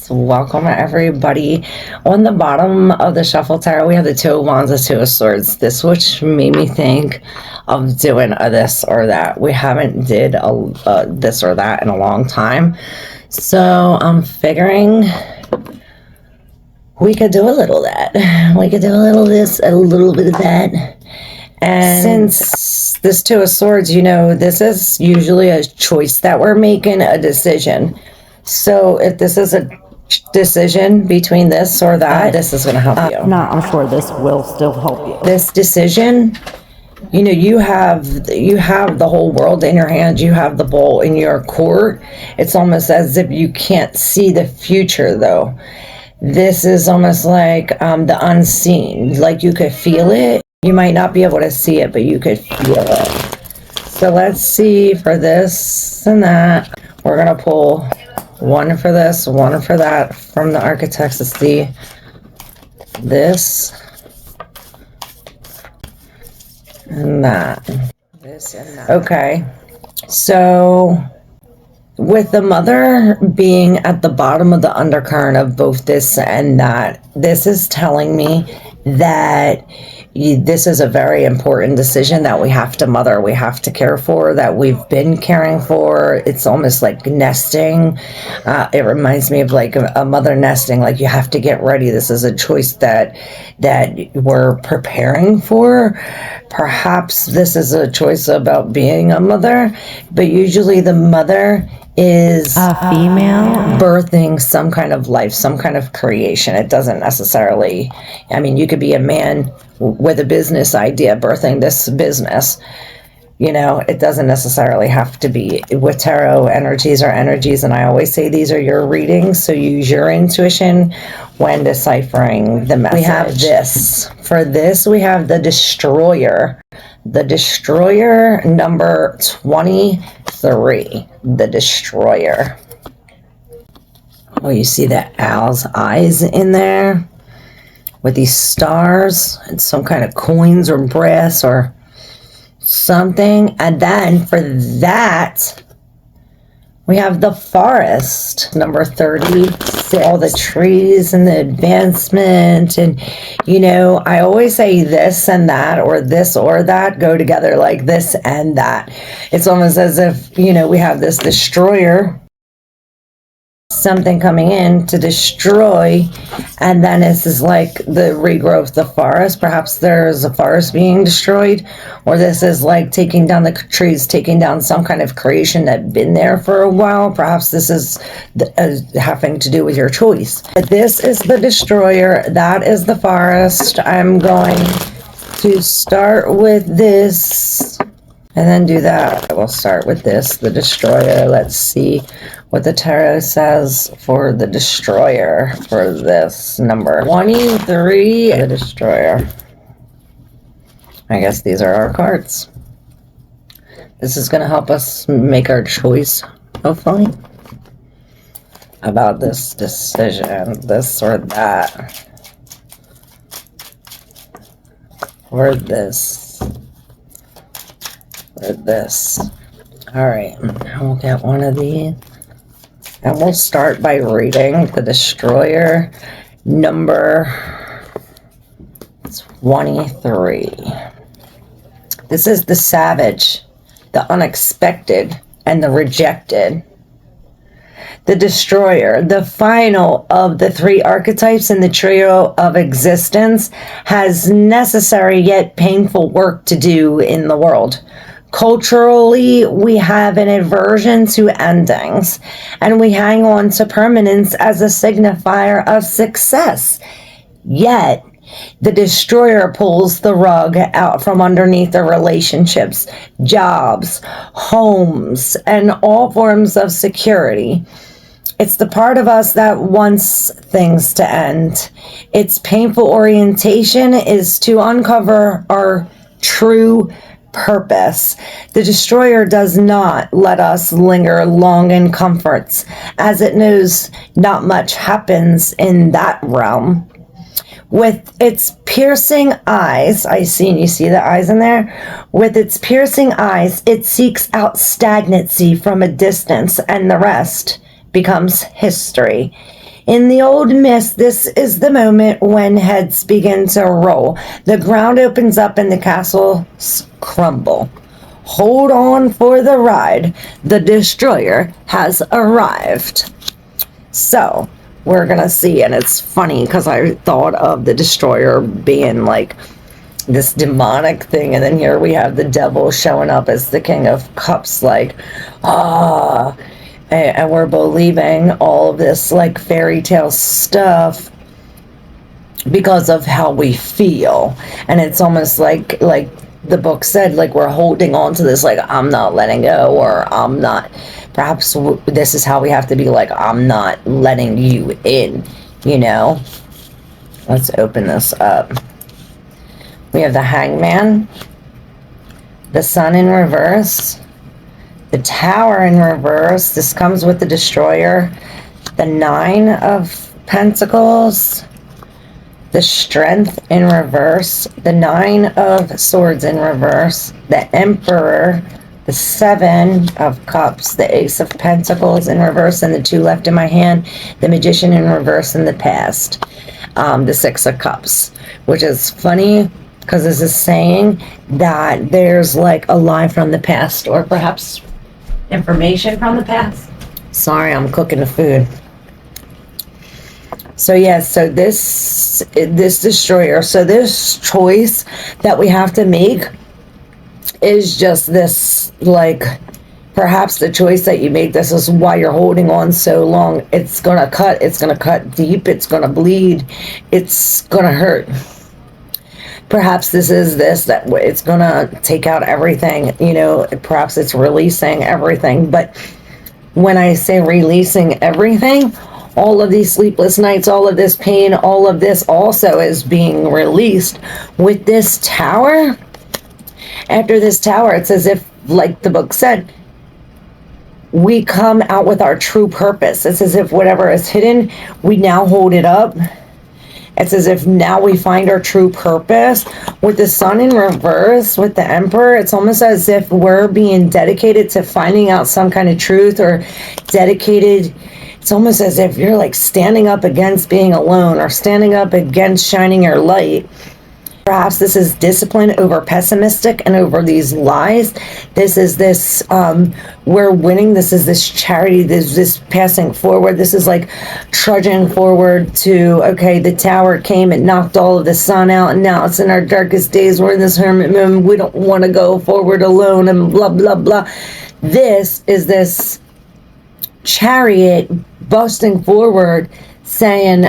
Yes, welcome everybody. On the bottom of the shuffle tarot, we have the Two of Wands, the Two of Swords. This which made me think of doing a this or that. We haven't did a this or that in a long time, so I'm figuring we could do a little of that. We could do a little of this, a little bit of that. And since this Two of Swords, you know, this is usually a choice that we're making, a decision. So if this is a decision between this or that, this is going to help you. No, I'm sure this will still help you. This decision, you know, you have the whole world in your hands. You have the ball in your court. It's almost as if you can't see the future, though. This is almost like the unseen. Like you could feel it. You might not be able to see it, but you could feel it. So let's see for this and that. We're going to pull one for this, one for that from the architects to see this and that. This and that. Okay. So with the Mother being at the bottom of the undercurrent of both this and that, this is telling me that this is a very important decision that we have to mother, we have to care for, that we've been caring for. It's almost like nesting. It reminds me of like a mother nesting, like you have to get ready. This is a choice that we're preparing for. Perhaps this is a choice about being a mother, but usually the mother is a female birthing some kind of life, some kind of creation. It doesn't necessarily, I mean, you could be a man with a business idea birthing this business. You know, it doesn't necessarily have to be. With tarot, energies are energies, and I always say these are your readings, so use your intuition when deciphering the message. We have this. For this, we have the Destroyer. The Destroyer, number 23. The Destroyer. Oh, you see the owl's eyes in there? With these stars and some kind of coins or brass or something. And then for that, we have the Forest, number 30. All the trees and the advancement. And, you know, I always say this and that, or this or that, go together like this and that. It's almost as if, you know, we have this Destroyer, something coming in to destroy, and then this is like the regrowth, the forest. Perhaps there's a forest being destroyed, or this is like taking down the trees, taking down some kind of creation that had been there for a while. Perhaps this is having to do with your choice. But this is the Destroyer, that is the Forest. I'm going to start with this and then do that. We'll start with this, the Destroyer. Let's see what the tarot says for the Destroyer for this number 23, the Destroyer. I guess these are our cards. This is going to help us make our choice, hopefully, about this decision, this or that, or this, or this. All right, we'll get one of these. And we'll start by reading the Destroyer, number 23. This is the Savage, the unexpected, and the rejected. The Destroyer, the final of the three archetypes in the trio of existence, has necessary yet painful work to do in the world. Culturally, we have an aversion to endings, and we hang on to permanence as a signifier of success. Yet, the Destroyer pulls the rug out from underneath the relationships, jobs, homes, and all forms of security. It's the part of us that wants things to end. Its painful orientation is to uncover our true purpose. The Destroyer does not let us linger long in comforts, as it knows not much happens in that realm. With its piercing eyes, you see the eyes in there? With its piercing eyes, it seeks out stagnancy from a distance, and the rest becomes history. In the old mist, this is the moment when heads begin to roll. The ground opens up and the castles crumble. Hold on for the ride. The destroyer has arrived. So, we're gonna see, and it's funny because I thought of the destroyer being like this demonic thing, and then here we have the devil showing up as the King of Cups, like, and we're believing all of this like fairy tale stuff because of how we feel. And it's almost like the book said, like we're holding on to this, like I'm not letting go, or I'm not, perhaps this is how we have to be, like I'm not letting you in, you know. Let's open this up. We have the Hangman, the Sun in reverse, the Tower in reverse. This comes with the Destroyer. The Nine of Pentacles, the Strength in reverse, the Nine of Swords in reverse, the Emperor, the Seven of Cups, the Ace of Pentacles in reverse, and the two left in my hand, the Magician in reverse in the past, the Six of Cups, which is funny because this is saying that there's like a lie from the past, or perhaps information from the past. Sorry, I'm cooking the food. So yes, so this destroyer, so this choice that we have to make is just this, like, perhaps the choice that you make, this is why you're holding on so long. It's gonna cut deep, it's gonna bleed, it's gonna hurt. Perhaps this is this, that it's gonna take out everything, you know, perhaps it's releasing everything. But when I say releasing everything, all of these sleepless nights, all of this pain, all of this also is being released with this Tower. After this Tower, it's as if, like the book said, we come out with our true purpose. It's as if whatever is hidden, we now hold it up. It's as if now we find our true purpose. With the Sun in reverse, with the Emperor, it's almost as if we're being dedicated to finding out some kind of truth, or dedicated. It's almost as if you're like standing up against being alone, or standing up against shining your light. Perhaps this is discipline over pessimistic and over these lies. This is this, we're winning. This is this charity. This passing forward. This is like trudging forward to, okay, the Tower came and knocked all of the sun out, and now it's in our darkest days. We're in this hermit moon. We don't want to go forward alone, and blah, blah, blah. This is this chariot busting forward, saying,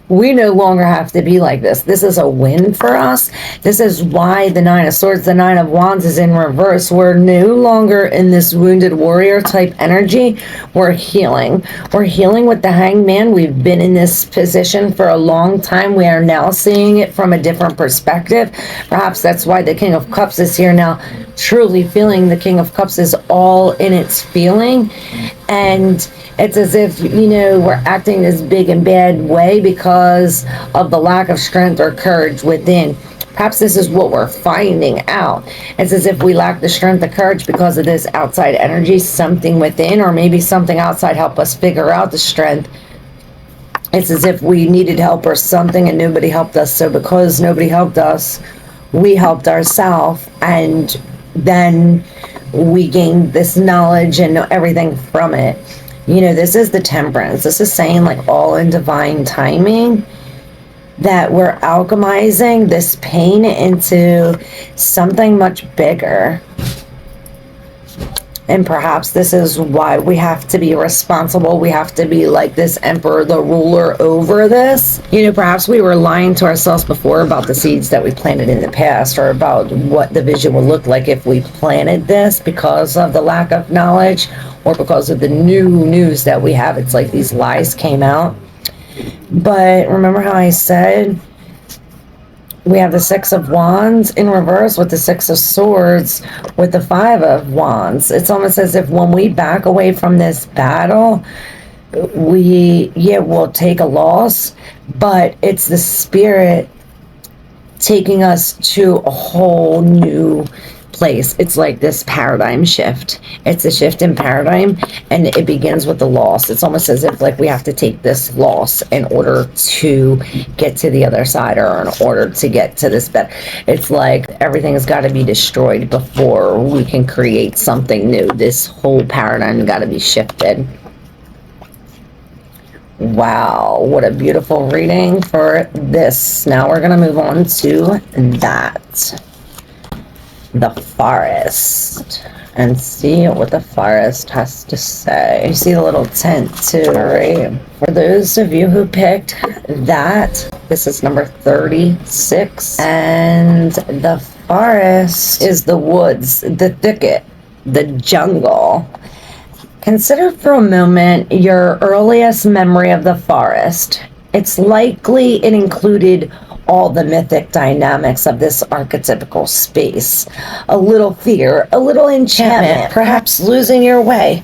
we no longer have to be like this. This is a win for us. This is why the Nine of Swords, the Nine of Wands is in reverse. We're no longer in this wounded warrior type energy. We're healing. We're healing with the Hangman. We've been in this position for a long time. We are now seeing it from a different perspective. Perhaps that's why the King of Cups is here now, truly feeling. The King of Cups is all in its feeling. And it's as if, you know, we're acting this big and bad way because of the lack of strength or courage within. Perhaps this is what we're finding out. It's as if we lack the strength or courage because of this outside energy, something within, or maybe something outside help us figure out the strength. It's as if we needed help or something and nobody helped us. So because nobody helped us, we helped ourselves, and then we gained this knowledge and everything from it. You know, this is the Temperance. This is saying, like, all in divine timing, that we're alchemizing this pain into something much bigger. And perhaps this is why we have to be responsible. We have to be like this Emperor, the ruler over this. You know, perhaps we were lying to ourselves before about the seeds that we planted in the past, or about what the vision would look like if we planted this, because of the lack of knowledge, or because of the new news that we have. It's like these lies came out. But remember how I said we have the Six of Wands in reverse with the Six of Swords with the Five of Wands. It's almost as if when we back away from this battle, we'll take a loss, but it's the Spirit taking us to a whole new place. It's like this paradigm shift. It's a shift in paradigm, and it begins with the loss. It's almost as if like we have to take this loss in order to get to the other side, or in order to get to this bed. It's like everything has got to be destroyed before we can create something new. This whole paradigm got to be shifted. Wow, what a beautiful reading for this. Now we're going to move on to that. The forest. And see what the forest has to say. You see the little tent too, right? For those of you who picked that, this is number 36. And the forest is the woods, the thicket, the jungle. Consider for a moment your earliest memory of the forest. It's likely it included all the mythic dynamics of this archetypical space. A little fear, a little enchantment, perhaps losing your way,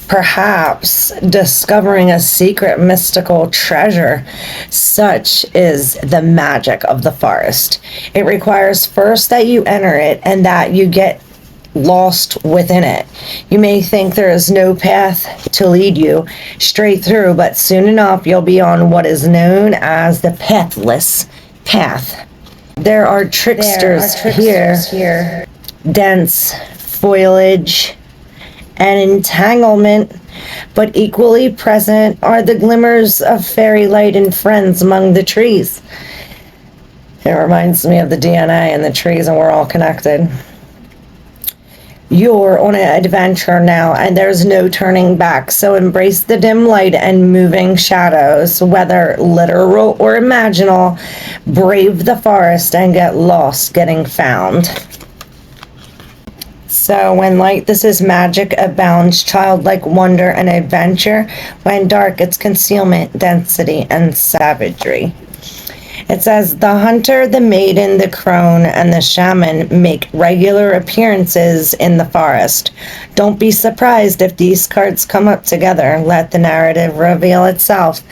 perhaps discovering a secret mystical treasure. Such is the magic of the forest. It requires first that you enter it and that you get lost within it. You may think there is no path to lead you straight through, but soon enough you'll be on what is known as the pathless path. There are tricksters here, dense foliage and entanglement, but equally present are the glimmers of fairy light and friends among the trees. It reminds me of the DNA in the trees, and we're all connected. You're on an adventure now, and there's no turning back. So embrace the dim light and moving shadows, whether literal or imaginal. Brave the forest and get lost getting found. So when light, this is magic abounds, childlike wonder and adventure. When dark, it's concealment, density, and savagery. It says, the hunter, the maiden, the crone, and the shaman make regular appearances in the forest. Don't be surprised if these cards come up together. Let the narrative reveal itself.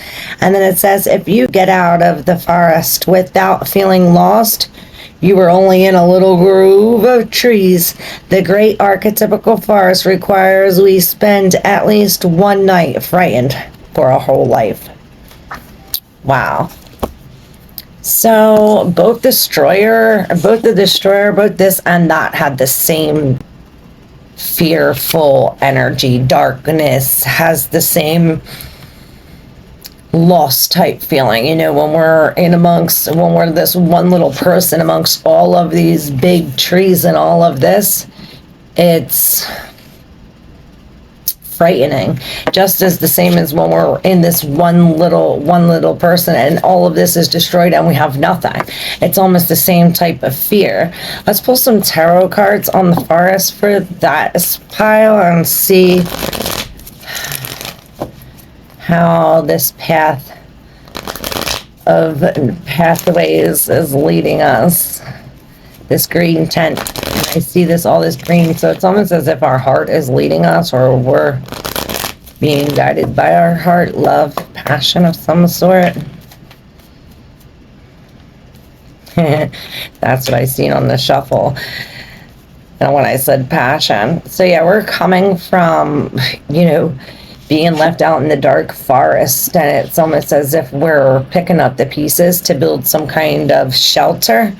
And then it says, if you get out of the forest without feeling lost, you were only in a little grove of trees. The great archetypical forest requires we spend at least one night frightened for a whole life. Wow. So both the destroyer, both this and that had the same fearful energy. Darkness has the same lost type feeling. You know, when we're when we're this one little person amongst all of these big trees and all of this, it's frightening, just as the same as when we're in this one little person and all of this is destroyed and we have nothing. It's almost the same type of fear. Let's pull some tarot cards on the forest for that pile and see how this path of pathways is leading us. This green tent, I see this, all this green, so it's almost as if our heart is leading us, or we're being guided by our heart, love, passion of some sort. That's what I seen on the shuffle. And when I said passion. So yeah, we're coming from, you know, being left out in the dark forest, and it's almost as if we're picking up the pieces to build some kind of shelter.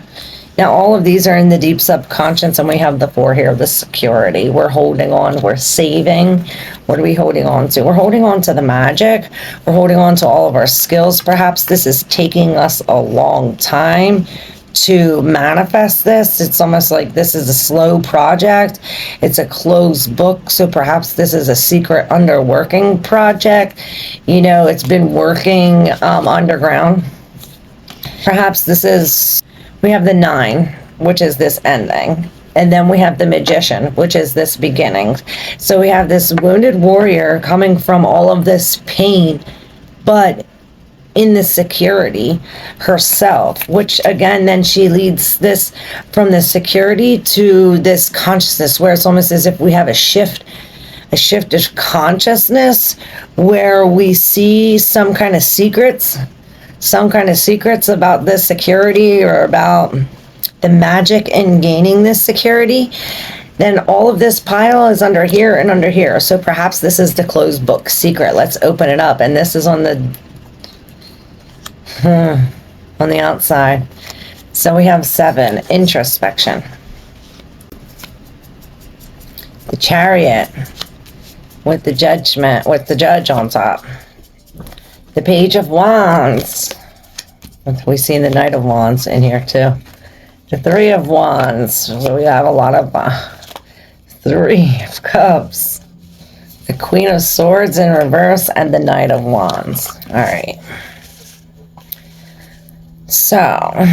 Now, all of these are in the deep subconscious, and we have the 4 here, the security. We're holding on, we're saving. What are we holding on to? We're holding on to the magic. We're holding on to all of our skills. Perhaps this is taking us a long time to manifest this. It's almost like this is a slow project. It's a closed book, so perhaps this is a secret underworking project. You know, it's been working underground. Perhaps this is... We have the 9, which is this ending. And then we have the magician, which is this beginning. So we have this wounded warrior coming from all of this pain, but in the security herself, which again, then she leads this from the security to this consciousness, where it's almost as if we have a shift of consciousness, where we see some kind of secrets about this security, or about the magic in gaining this security, then all of this pile is under here and under here. So perhaps this is the closed book secret. Let's open it up. And this is on the outside. So we have 7, introspection. The Chariot with the Judgment, with the Judge on top. The Page of Wands. We see the Knight of Wands in here too. The 3 of Wands. So we have a lot of 3 of Cups. The Queen of Swords in reverse and the Knight of Wands. All right. So,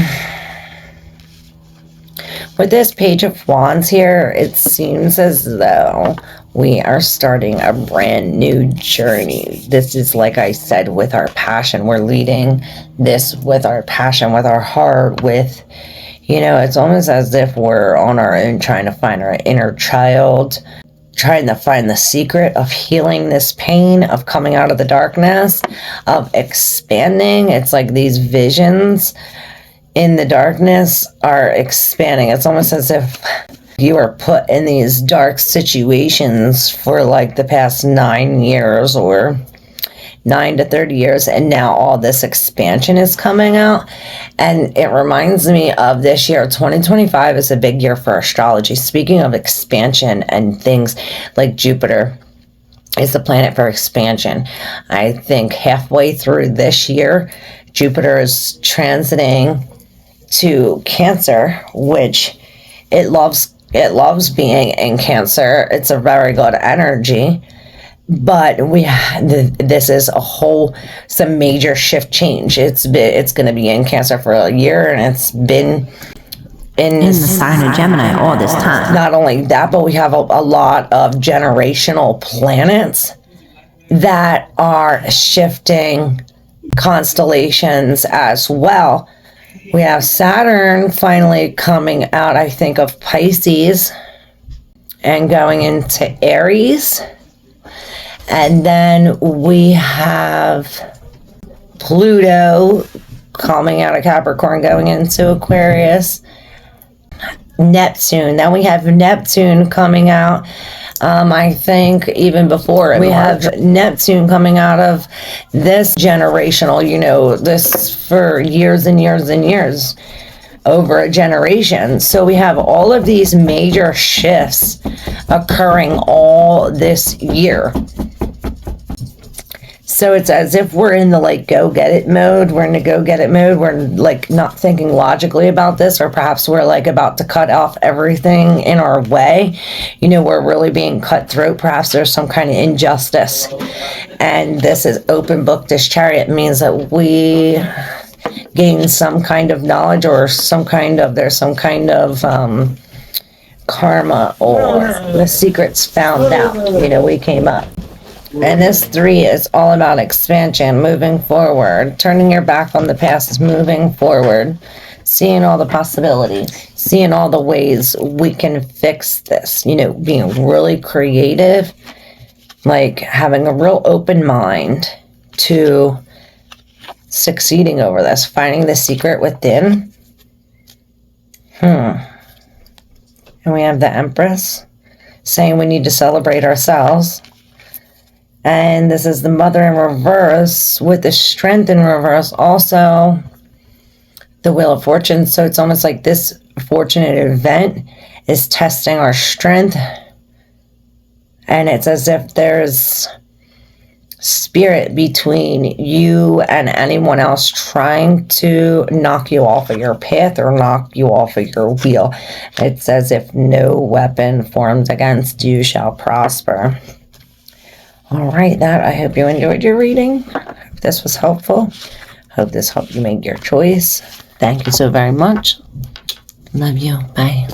with this Page of Wands here, it seems as though we are starting a brand new journey. This is, like I said, with our passion. We're leading this with our passion, with our heart, with, you know, it's almost as if we're on our own trying to find our inner child, trying to find the secret of healing this pain, of coming out of the darkness, of expanding. It's like these visions in the darkness are expanding. It's almost as if you are put in these dark situations for like the past 9 years or 9 to 30 years, and now all this expansion is coming out. And it reminds me of this year. 2025 is a big year for astrology. Speaking of expansion and things, like Jupiter is the planet for expansion. I think halfway through this year, Jupiter is transiting to Cancer, which it loves being in Cancer. It's a very good energy. But this is some major shift change. It's going to be in Cancer for a year, and it's been in the sign of Gemini all this time. Not only that, but we have a lot of generational planets that are shifting constellations as well. We have Saturn finally coming out, I think, of Pisces and going into Aries. And then we have Pluto coming out of Capricorn, going into Aquarius. Neptune. Then we have Neptune coming out, I think, even before. We have Neptune coming out of this generational, you know, this for years and years and years, over a generation. So we have all of these major shifts occurring all this year. So it's as if we're in the like go get it mode. We're in the go get it mode. We're like not thinking logically about this, or perhaps we're like about to cut off everything in our way. You know, we're really being cut throat. Perhaps there's some kind of injustice. And this is open book. This Chariot means that we gain some kind of knowledge, or there's some kind of karma, or the secret's found out. You know, we came up. And this 3 is all about expansion, moving forward, turning your back on the past, moving forward, seeing all the possibilities, seeing all the ways we can fix this, you know, being really creative, like having a real open mind to succeeding over this, finding the secret within. And we have the Empress saying we need to celebrate ourselves. And this is the Mother in reverse with the Strength in reverse. Also, the Wheel of Fortune. So it's almost like this fortunate event is testing our strength. And it's as if there's spirit between you and anyone else trying to knock you off of your path or knock you off of your wheel. It's as if no weapon formed against you shall prosper. All right, I hope you enjoyed your reading. Hope this was helpful. Hope this helped you make your choice. Thank you so very much. Love you. Bye.